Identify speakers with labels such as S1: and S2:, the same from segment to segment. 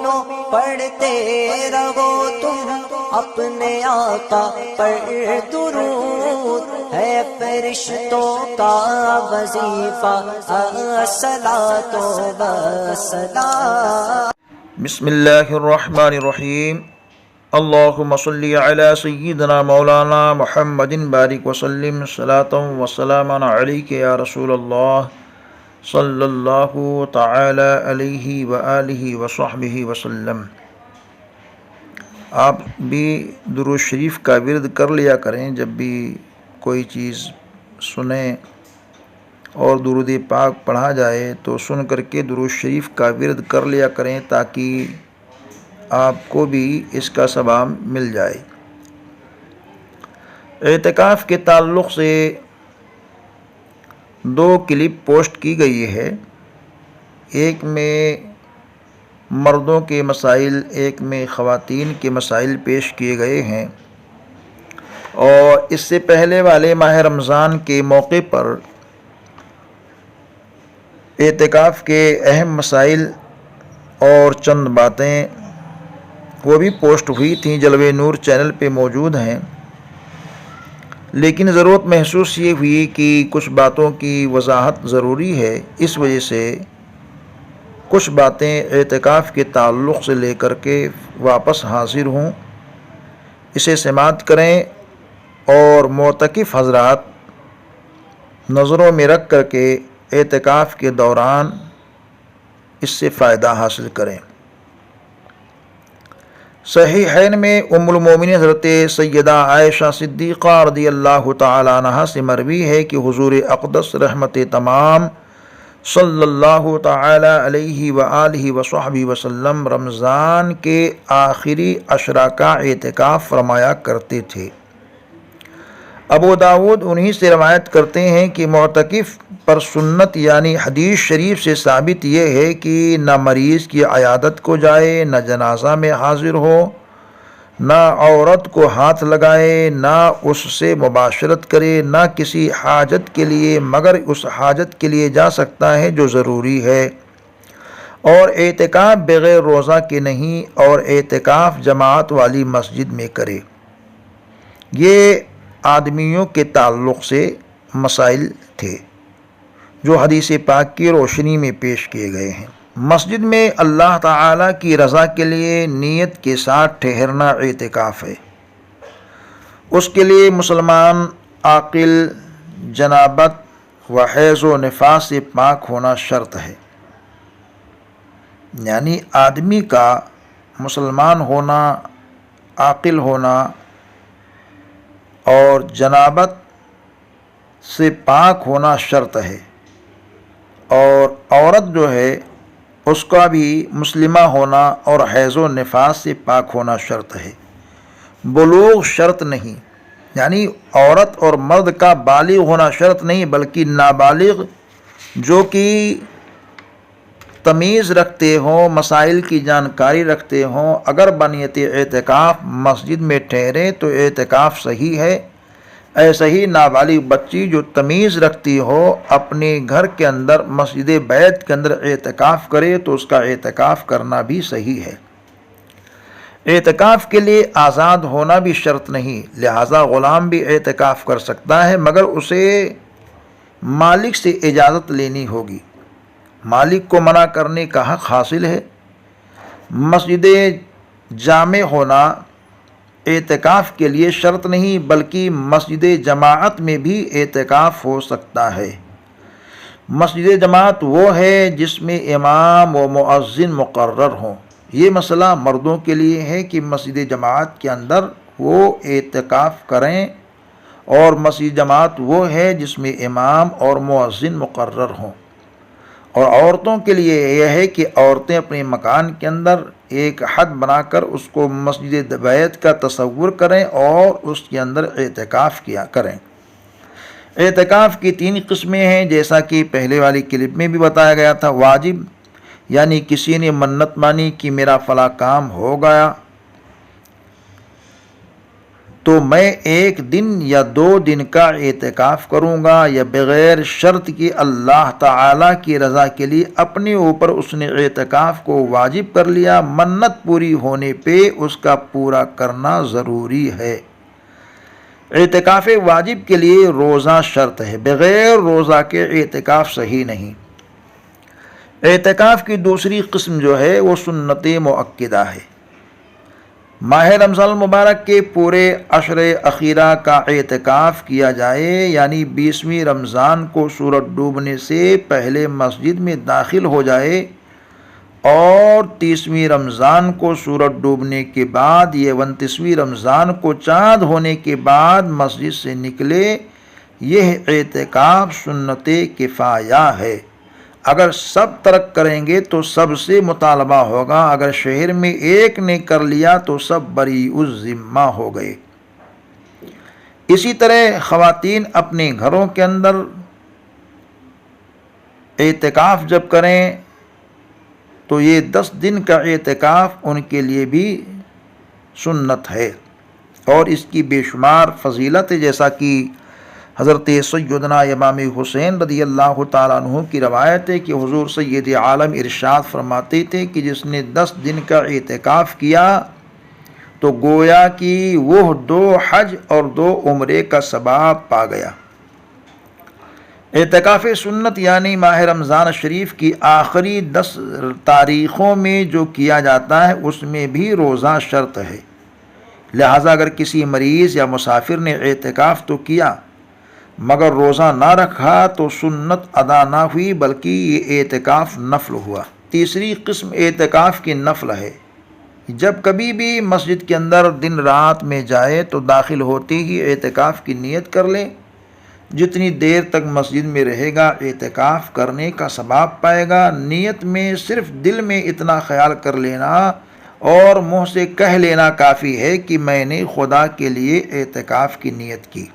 S1: مومنو پڑھتے رہو تم اپنے آقا پر درود، ہے فرشتوں کا وظیفہ الصلاۃ والسلام۔
S2: بسم اللہ الرحمن الرحیم۔ اللہم صلی علی سیدنا مولانا محمد بارک وسلم صلاۃ وسلاما علیک یا رسول اللہ صلی اللہ تعالی علیہ وآلہ وصحبہ وسلم۔ آپ بھی درود شریف کا ورد کر لیا کریں، جب بھی کوئی چیز سنیں اور درود پاک پڑھا جائے تو سن کر کے درود شریف کا ورد کر لیا کریں، تاکہ آپ کو بھی اس کا ثواب مل جائے۔ اعتکاف کے تعلق سے 2 کلپ پوسٹ کی گئی ہے، ایک میں مردوں کے مسائل، ایک میں خواتین کے مسائل پیش کیے گئے ہیں، اور اس سے پہلے والے ماہ رمضان کے موقع پر اعتکاف کے اہم مسائل اور چند باتیں وہ بھی پوسٹ ہوئی تھیں، جلوہ نور چینل پہ موجود ہیں، لیکن ضرورت محسوس یہ ہوئی کہ کچھ باتوں کی وضاحت ضروری ہے، اس وجہ سے کچھ باتیں اعتکاف کے تعلق سے لے کر کے واپس حاضر ہوں۔ اسے سماعت کریں اور معتکف حضرات نظروں میں رکھ کر کے اعتکاف کے دوران اس سے فائدہ حاصل کریں۔ صحیحین میں ام المومنین حضرت سیدہ عائشہ صدیقہ رضی اللہ تعالی عنہا سے مروی ہے کہ حضور اقدس رحمت تمام صلی اللہ تعالی علیہ وآلہ وصحبہ وسلم رمضان کے آخری عشرہ کا اعتکاف فرمایا کرتے تھے۔ ابو داود انہی سے روایت کرتے ہیں کہ معتکف پر سنت یعنی حدیث شریف سے ثابت یہ ہے کہ نہ مریض کی عیادت کو جائے، نہ جنازہ میں حاضر ہو، نہ عورت کو ہاتھ لگائے، نہ اس سے مباشرت کرے، نہ کسی حاجت کے لیے مگر اس حاجت کے لیے جا سکتا ہے جو ضروری ہے، اور اعتکاف بغیر روزہ کے نہیں، اور اعتکاف جماعت والی مسجد میں کرے۔ یہ آدمیوں کے تعلق سے مسائل تھے جو حدیث پاک کی روشنی میں پیش کیے گئے ہیں۔ مسجد میں اللہ تعالیٰ کی رضا کے لیے نیت کے ساتھ ٹھہرنا اعتکاف ہے۔ اس کے لیے مسلمان عاقل جنابت و حیض و نفاس سے پاک ہونا شرط ہے، یعنی آدمی کا مسلمان ہونا، عاقل ہونا اور جنابت سے پاک ہونا شرط ہے، اور عورت جو ہے اس کا بھی مسلمہ ہونا اور حیض و نفاس سے پاک ہونا شرط ہے۔ بلوغ شرط نہیں، یعنی عورت اور مرد کا بالغ ہونا شرط نہیں، بلکہ نابالغ جو کہ تمیز رکھتے ہوں، مسائل کی جانکاری رکھتے ہوں، اگر بنیت اعتکاف مسجد میں ٹھہرے تو اعتکاف صحیح ہے۔ ایسا ہی نابالغ بچی جو تمیز رکھتی ہو اپنے گھر کے اندر مسجد بیت کے اندر اعتکاف کرے تو اس کا اعتکاف کرنا بھی صحیح ہے۔ اعتکاف کے لیے آزاد ہونا بھی شرط نہیں، لہذا غلام بھی اعتکاف کر سکتا ہے، مگر اسے مالک سے اجازت لینی ہوگی، مالک کو منع کرنے کا حق حاصل ہے۔ مسجد جامع ہونا اعتکاف کے لیے شرط نہیں، بلکہ مسجد جماعت میں بھی اعتکاف ہو سکتا ہے۔ مسجد جماعت وہ ہے جس میں امام و مؤذن مقرر ہوں۔ یہ مسئلہ مردوں کے لیے ہے کہ مسجد جماعت کے اندر وہ اعتکاف کریں، اور مسجد جماعت وہ ہے جس میں امام اور مؤذن مقرر ہوں۔ اور عورتوں کے لیے یہ ہے کہ عورتیں اپنے مکان کے اندر ایک حد بنا کر اس کو مسجد بیت کا تصور کریں اور اس کے اندر اعتکاف کیا کریں۔ اعتکاف کی 3 قسمیں ہیں، جیسا کہ پہلے والی کلپ میں بھی بتایا گیا تھا۔ واجب یعنی کسی نے منت مانی کہ میرا فلاں کام ہو گیا تو میں 1 دن یا 2 دن کا اعتکاف کروں گا، یا بغیر شرط کہ اللہ تعالیٰ کی رضا کے لیے اپنے اوپر اس نے اعتکاف کو واجب کر لیا، منت پوری ہونے پہ اس کا پورا کرنا ضروری ہے۔ اعتکاف واجب کے لیے روزہ شرط ہے، بغیر روزہ کے اعتکاف صحیح نہیں۔ اعتکاف کی دوسری قسم جو ہے وہ سنت مؤکدہ ہے۔ ماہ رمضان المبارک کے پورے عشر اخیرہ کا اعتکاف کیا جائے، یعنی 20ویں رمضان کو سورج ڈوبنے سے پہلے مسجد میں داخل ہو جائے اور 30ویں رمضان کو سورج ڈوبنے کے بعد، یہ 29ویں رمضان کو چاند ہونے کے بعد مسجد سے نکلے، یہ اعتکاف سنت کفایہ ہے۔ اگر سب ترک کریں گے تو سب سے مطالبہ ہوگا، اگر شہر میں ایک نے کر لیا تو سب بریء الذمہ ہو گئے۔ اسی طرح خواتین اپنے گھروں کے اندر اعتکاف جب کریں تو یہ 10 دن کا اعتکاف ان کے لیے بھی سنت ہے، اور اس کی بے شمار فضیلت ہے، جیسا کہ حضرت سیدنا امام حسین رضی اللہ تعالیٰ عنہ کی روایت ہے کہ حضور سید عالم ارشاد فرماتے تھے کہ جس نے 10 دن کا اعتکاف کیا تو گویا کہ وہ 2 حج اور 2 عمرے کا ثواب پا گیا۔ اعتکاف سنت یعنی ماہ رمضان شریف کی آخری 10 تاریخوں میں جو کیا جاتا ہے اس میں بھی روزہ شرط ہے، لہذا اگر کسی مریض یا مسافر نے اعتکاف تو کیا مگر روزہ نہ رکھا تو سنت ادا نہ ہوئی، بلکہ یہ اعتکاف نفل ہوا۔ تیسری قسم اعتکاف کی نفل ہے، جب کبھی بھی مسجد کے اندر دن رات میں جائے تو داخل ہوتے ہی اعتکاف کی نیت کر لے، جتنی دیر تک مسجد میں رہے گا اعتکاف کرنے کا ثواب پائے گا۔ نیت میں صرف دل میں اتنا خیال کر لینا اور منہ سے کہہ لینا کافی ہے کہ میں نے خدا کے لیے اعتکاف کی نیت کی۔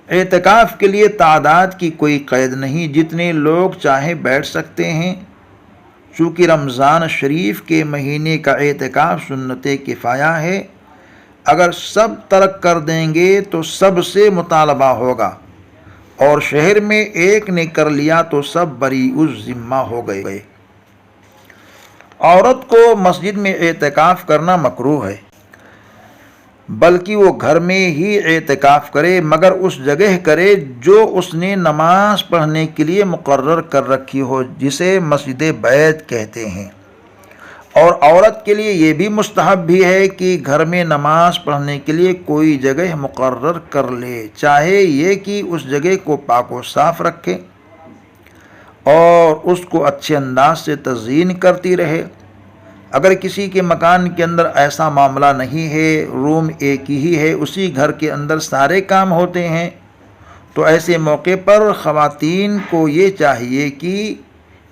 S2: اعتکاف کے لیے تعداد کی کوئی قید نہیں، جتنے لوگ چاہیں بیٹھ سکتے ہیں۔ چونکہ رمضان شریف کے مہینے کا اعتکاف سنت کفایہ ہے، اگر سب ترک کر دیں گے تو سب سے مطالبہ ہوگا، اور شہر میں ایک نے کر لیا تو سب بریء الذمہ ہو گئے۔ عورت کو مسجد میں اعتکاف کرنا مکروہ ہے، بلکہ وہ گھر میں ہی اعتکاف کرے، مگر اس جگہ کرے جو اس نے نماز پڑھنے کے لیے مقرر کر رکھی ہو، جسے مسجد بیت کہتے ہیں۔ اور عورت کے لیے یہ بھی مستحب بھی ہے کہ گھر میں نماز پڑھنے کے لیے کوئی جگہ مقرر کر لے، چاہے یہ کہ اس جگہ کو پاک و صاف رکھے اور اس کو اچھے انداز سے تزئین کرتی رہے۔ اگر کسی کے مکان کے اندر ایسا معاملہ نہیں ہے، روم ایک ہی ہے، اسی گھر کے اندر سارے کام ہوتے ہیں، تو ایسے موقع پر خواتین کو یہ چاہیے کہ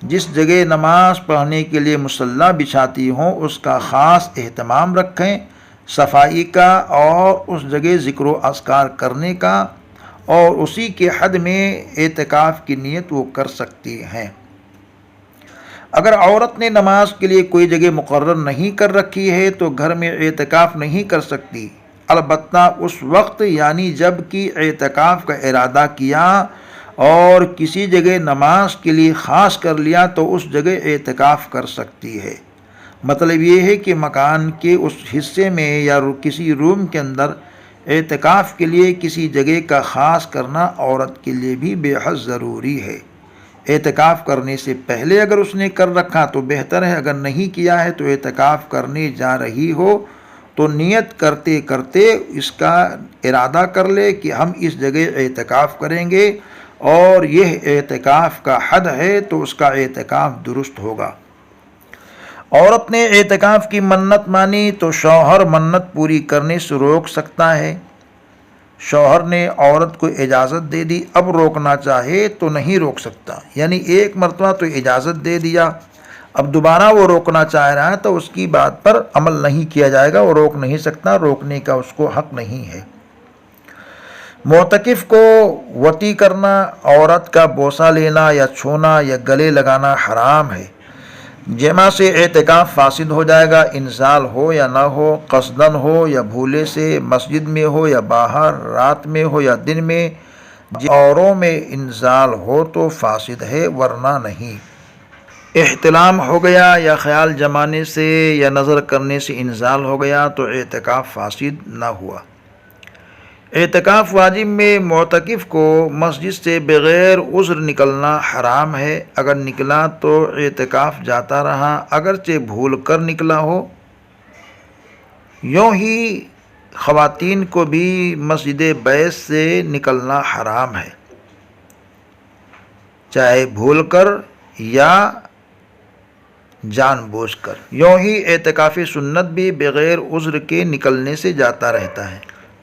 S2: جس جگہ نماز پڑھنے کے لیے مصلی بچھاتی ہوں اس کا خاص اہتمام رکھیں، صفائی کا اور اس جگہ ذکر و اذکار کرنے کا، اور اسی کے حد میں اعتکاف کی نیت وہ کر سکتی ہیں۔ اگر عورت نے نماز کے لیے کوئی جگہ مقرر نہیں کر رکھی ہے تو گھر میں اعتکاف نہیں کر سکتی، البتہ اس وقت یعنی جب کہ اعتکاف کا ارادہ کیا اور کسی جگہ نماز کے لیے خاص کر لیا تو اس جگہ اعتکاف کر سکتی ہے۔ مطلب یہ ہے کہ مکان کے اس حصے میں یا کسی روم کے اندر اعتکاف کے لیے کسی جگہ کا خاص کرنا عورت کے لیے بھی بے حد ضروری ہے۔ اعتکاف کرنے سے پہلے اگر اس نے کر رکھا تو بہتر ہے، اگر نہیں کیا ہے تو اعتکاف کرنے جا رہی ہو تو نیت کرتے کرتے اس کا ارادہ کر لے کہ ہم اس جگہ اعتکاف کریں گے اور یہ اعتکاف کا حد ہے تو اس کا اعتکاف درست ہوگا۔ عورت نے اعتکاف کی منت مانی تو شوہر منت پوری کرنے سے روک سکتا ہے۔ شوہر نے عورت کو اجازت دے دی، اب روکنا چاہے تو نہیں روک سکتا، یعنی ایک مرتبہ تو اجازت دے دیا، اب دوبارہ وہ روکنا چاہ رہا ہے تو اس کی بات پر عمل نہیں کیا جائے گا، وہ روک نہیں سکتا، روکنے کا اس کو حق نہیں ہے۔ معتکف کو وطی کرنا، عورت کا بوسہ لینا یا چھونا یا گلے لگانا حرام ہے، جمع سے اعتکاف فاسد ہو جائے گا، انزال ہو یا نہ ہو، قصدن ہو یا بھولے سے، مسجد میں ہو یا باہر، رات میں ہو یا دن میں، اوروں میں انزال ہو تو فاسد ہے ورنہ نہیں۔ احتلام ہو گیا یا خیال جمانے سے یا نظر کرنے سے انزال ہو گیا تو اعتکاف فاسد نہ ہوا۔ اعتکاف واجب میں معتکف کو مسجد سے بغیر عذر نکلنا حرام ہے، اگر نکلا تو اعتکاف جاتا رہا اگرچہ بھول کر نکلا ہو۔ یوں ہی خواتین کو بھی مسجد بیت سے نکلنا حرام ہے، چاہے بھول کر یا جان بوجھ کر۔ یوں ہی اعتکاف سنت بھی بغیر عذر کے نکلنے سے جاتا رہتا ہے،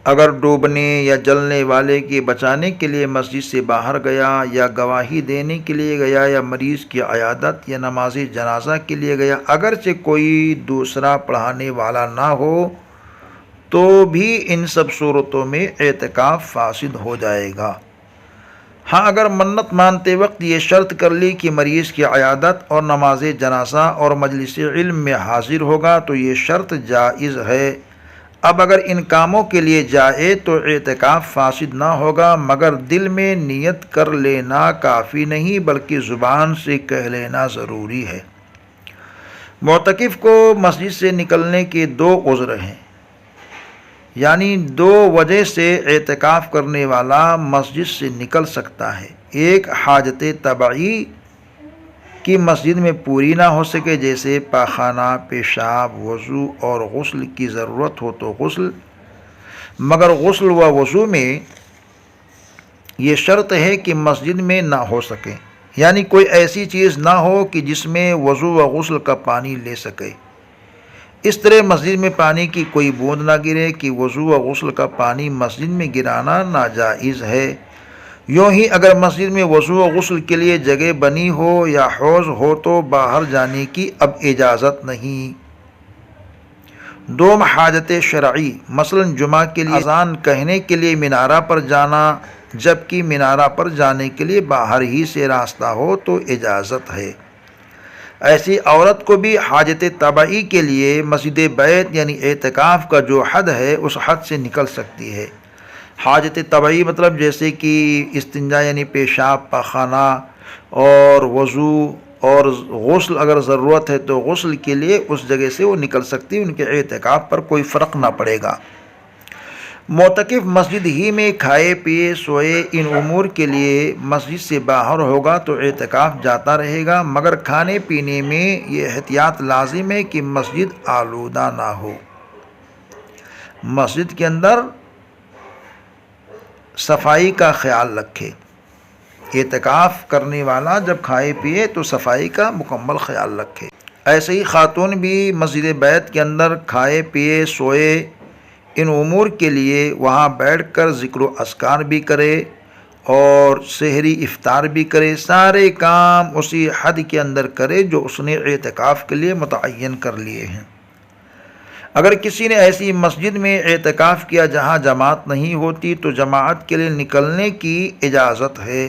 S2: اگر ڈوبنے یا جلنے والے کے بچانے کے لیے مسجد سے باہر گیا، یا گواہی دینے کے لیے گیا، یا مریض کی عیادت یا نماز جنازہ کے لیے گیا، اگرچہ کوئی دوسرا پڑھانے والا نہ ہو تو بھی ان سب صورتوں میں اعتکاف فاسد ہو جائے گا۔ ہاں اگر منت مانتے وقت یہ شرط کر لی کہ مریض کی عیادت اور نماز جنازہ اور مجلس علم میں حاضر ہوگا تو یہ شرط جائز ہے۔ اب اگر ان کاموں کے لیے جائے تو اعتکاف فاسد نہ ہوگا، مگر دل میں نیت کر لینا کافی نہیں بلکہ زبان سے کہہ لینا ضروری ہے۔ معتکف کو مسجد سے نکلنے کے دو عذر ہیں، یعنی دو وجہ سے اعتکاف کرنے والا مسجد سے نکل سکتا ہے۔ ایک حاجت طبعی کی مسجد میں پوری نہ ہو سکے، جیسے پاخانہ، پیشاب، وضو اور غسل کی ضرورت ہو تو غسل، مگر غسل و وضو میں یہ شرط ہے کہ مسجد میں نہ ہو سکے، یعنی کوئی ایسی چیز نہ ہو کہ جس میں وضو و غسل کا پانی لے سکے۔ اس طرح مسجد میں پانی کی کوئی بوند نہ گرے کہ وضو و غسل کا پانی مسجد میں گرانا ناجائز ہے۔ یوں ہی اگر مسجد میں وضو و غسل کے لیے جگہ بنی ہو یا حوض ہو تو باہر جانے کی اب اجازت نہیں۔ دوم حاجت شرعی، مثلا جمعہ کے لیے اذان کہنے کے لیے مینارہ پر جانا، جبکہ مینارہ پر جانے کے لیے باہر ہی سے راستہ ہو تو اجازت ہے۔ ایسی عورت کو بھی حاجت طبعی کے لیے مسجد بیت یعنی اعتکاف کا جو حد ہے اس حد سے نکل سکتی ہے۔ حاجت طبعی مطلب جیسے کہ استنجا یعنی پیشاب، پاخانہ اور وضو اور غسل، اگر ضرورت ہے تو غسل کے لیے اس جگہ سے وہ نکل سکتی ہے، ان کے اعتکاف پر کوئی فرق نہ پڑے گا۔ معتکف مسجد ہی میں کھائے پیے سوئے ان امور کے لیے مسجد سے باہر ہوگا تو اعتکاف جاتا رہے گا، مگر کھانے پینے میں یہ احتیاط لازم ہے کہ مسجد آلودہ نہ ہو۔ مسجد کے اندر صفائی کا خیال رکھے۔ اعتکاف کرنے والا جب کھائے پیے تو صفائی کا مکمل خیال رکھے۔ ایسے ہی خاتون بھی مسجد بیت کے اندر کھائے پیے سوئے ان امور کے لیے وہاں بیٹھ کر ذکر و اذکار بھی کرے اور سحری افطار بھی کرے، سارے کام اسی حد کے اندر کرے جو اس نے اعتکاف کے لیے متعین کر لیے ہیں۔ اگر کسی نے ایسی مسجد میں اعتکاف کیا جہاں جماعت نہیں ہوتی تو جماعت کے لیے نکلنے کی اجازت ہے۔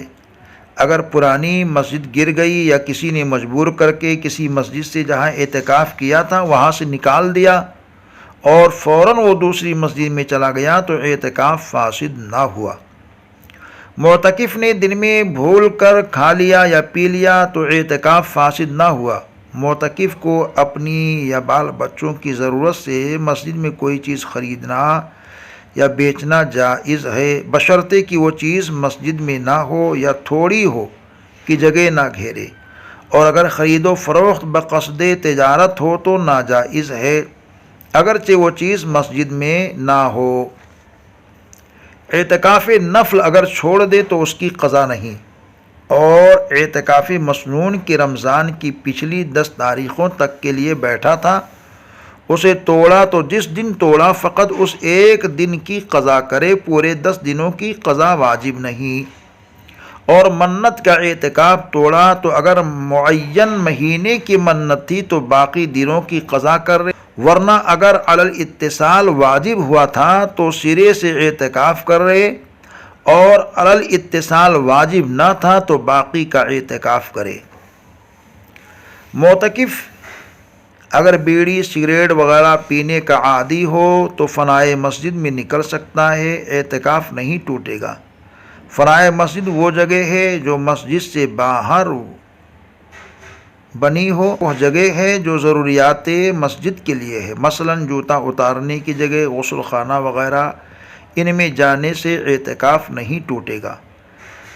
S2: اگر پرانی مسجد گر گئی یا کسی نے مجبور کر کے کسی مسجد سے جہاں اعتکاف کیا تھا وہاں سے نکال دیا اور فوراً وہ دوسری مسجد میں چلا گیا تو اعتکاف فاسد نہ ہوا۔ معتکف نے دن میں بھول کر کھا لیا یا پی لیا تو اعتکاف فاسد نہ ہوا۔ معتکف کو اپنی یا بال بچوں کی ضرورت سے مسجد میں کوئی چیز خریدنا یا بیچنا جائز ہے، بشرطے کہ وہ چیز مسجد میں نہ ہو یا تھوڑی ہو کہ جگہ نہ گھیرے، اور اگر خرید و فروخت بقصد تجارت ہو تو ناجائز ہے اگرچہ وہ چیز مسجد میں نہ ہو۔ اعتکاف نفل اگر چھوڑ دے تو اس کی قضا نہیں، اور اعتکاف مسنون کے رمضان کی پچھلی 10 تاریخوں تک کے لیے بیٹھا تھا، اسے توڑا تو جس دن توڑا فقط اس ایک دن کی قضا کرے، پورے 10 دنوں کی قضا واجب نہیں۔ اور منت کا اعتکاف توڑا تو اگر معین مہینے کی منت تھی تو باقی دنوں کی قضا کر رہے، ورنہ اگر علی الاتصال واجب ہوا تھا تو سرے سے اعتکاف کر رہے، اور علی الاتصال واجب نہ تھا تو باقی کا اعتکاف کرے۔ معتکف اگر بیڑی سگریٹ وغیرہ پینے کا عادی ہو تو فنائے مسجد میں نکل سکتا ہے، اعتکاف نہیں ٹوٹے گا۔ فنائے مسجد وہ جگہ ہے جو مسجد سے باہر بنی ہو، وہ جگہ ہے جو ضروریات مسجد کے لیے ہے، مثلا جوتا اتارنے کی جگہ، غسل خانہ وغیرہ، ان میں جانے سے اعتکاف نہیں ٹوٹے گا۔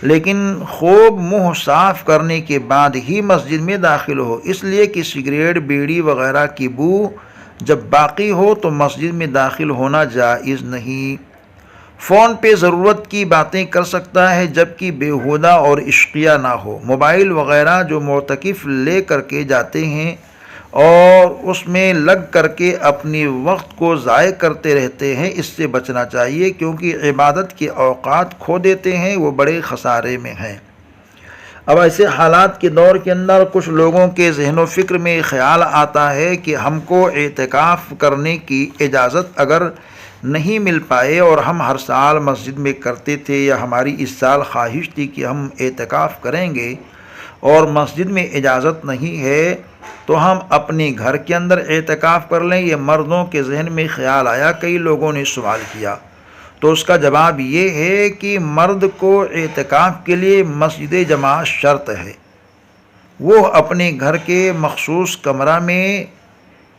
S2: لیکن خوب منہ صاف کرنے کے بعد ہی مسجد میں داخل ہو، اس لیے کہ سگریٹ بیڑی وغیرہ کی بو جب باقی ہو تو مسجد میں داخل ہونا جائز نہیں۔ فون پہ ضرورت کی باتیں کر سکتا ہے جبکہ بیہودہ اور عشقیہ نہ ہو۔ موبائل وغیرہ جو معتکف لے کر کے جاتے ہیں اور اس میں لگ کر کے اپنی وقت کو ضائع کرتے رہتے ہیں، اس سے بچنا چاہیے، کیونکہ عبادت کے اوقات کھو دیتے ہیں، وہ بڑے خسارے میں ہیں۔ اب ایسے حالات کے دور کے اندر کچھ لوگوں کے ذہن و فکر میں خیال آتا ہے کہ ہم کو اعتکاف کرنے کی اجازت اگر نہیں مل پائے اور ہم ہر سال مسجد میں کرتے تھے، یا ہماری اس سال خواہش تھی کہ ہم اعتکاف کریں گے اور مسجد میں اجازت نہیں ہے تو ہم اپنے گھر کے اندر اعتکاف کر لیں۔ یہ مردوں کے ذہن میں خیال آیا، کئی لوگوں نے سوال کیا، تو اس کا جواب یہ ہے کہ مرد کو اعتکاف کے لیے مسجد جماعت شرط ہے۔ وہ اپنے گھر کے مخصوص کمرہ میں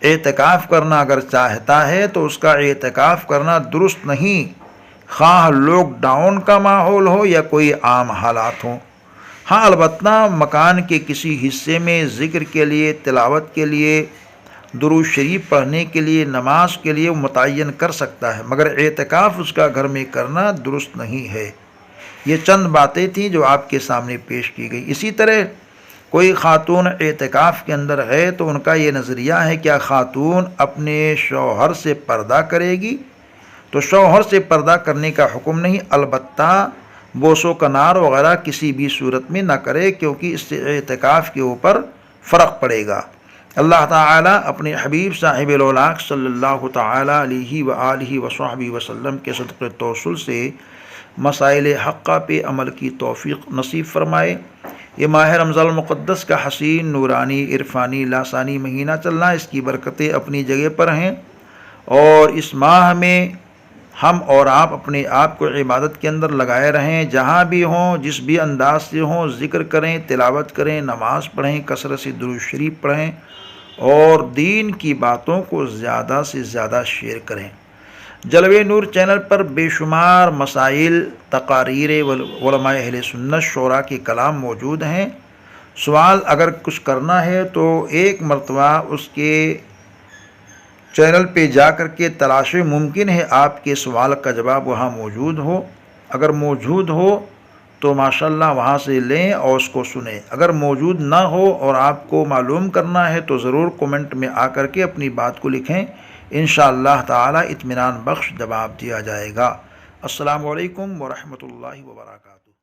S2: اعتکاف کرنا اگر چاہتا ہے تو اس کا اعتکاف کرنا درست نہیں، خواہ لاک ڈاؤن کا ماحول ہو یا کوئی عام حالات ہوں۔ ہاں البتہ مکان کے کسی حصے میں ذکر کے لیے، تلاوت کے لیے، درود شریف پڑھنے کے لیے، نماز کے لیے متعین کر سکتا ہے، مگر اعتکاف اس کا گھر میں کرنا درست نہیں ہے۔ یہ چند باتیں تھیں جو آپ کے سامنے پیش کی گئی۔ اسی طرح کوئی خاتون اعتکاف کے اندر ہے تو ان کا یہ نظریہ ہے، کیا خاتون اپنے شوہر سے پردہ کرے گی؟ تو شوہر سے پردہ کرنے کا حکم نہیں، البتہ بوس و کنار وغیرہ کسی بھی صورت میں نہ کرے، کیونکہ اس سے اعتکاف کے اوپر فرق پڑے گا۔ اللہ تعالیٰ اپنے حبیب صاحب الاولاق صلی اللہ تعالیٰ علیہ وآلہ وصحبہ وسلم کے صدقے توسل سے مسائل حقہ پہ عمل کی توفیق نصیب فرمائے۔ یہ ماہ رمضان المقدس کا حسین، نورانی، عرفانی، لاسانی مہینہ چل رہا ہے، اس کی برکتیں اپنی جگہ پر ہیں، اور اس ماہ میں ہم اور آپ اپنے آپ کو عبادت کے اندر لگائے رہیں، جہاں بھی ہوں، جس بھی انداز سے ہوں، ذکر کریں، تلاوت کریں، نماز پڑھیں، کثرت سے درود شریف پڑھیں، اور دین کی باتوں کو زیادہ سے زیادہ شیئر کریں۔ جلوہ نور چینل پر بے شمار مسائل، تقاریر علماء اہل سنت، شعراء کے کلام موجود ہیں۔ سوال اگر کچھ کرنا ہے تو ایک مرتبہ اس کے چینل پہ جا کر کے تلاشیں، ممکن ہے آپ کے سوال کا جواب وہاں موجود ہو۔ اگر موجود ہو تو ماشاءاللہ وہاں سے لیں اور اس کو سنیں۔ اگر موجود نہ ہو اور آپ کو معلوم کرنا ہے تو ضرور کومنٹ میں آ کر کے اپنی بات کو لکھیں، انشاءاللہ تعالی اطمینان بخش جواب دیا جائے گا۔ السلام علیکم ورحمۃ اللہ وبرکاتہ۔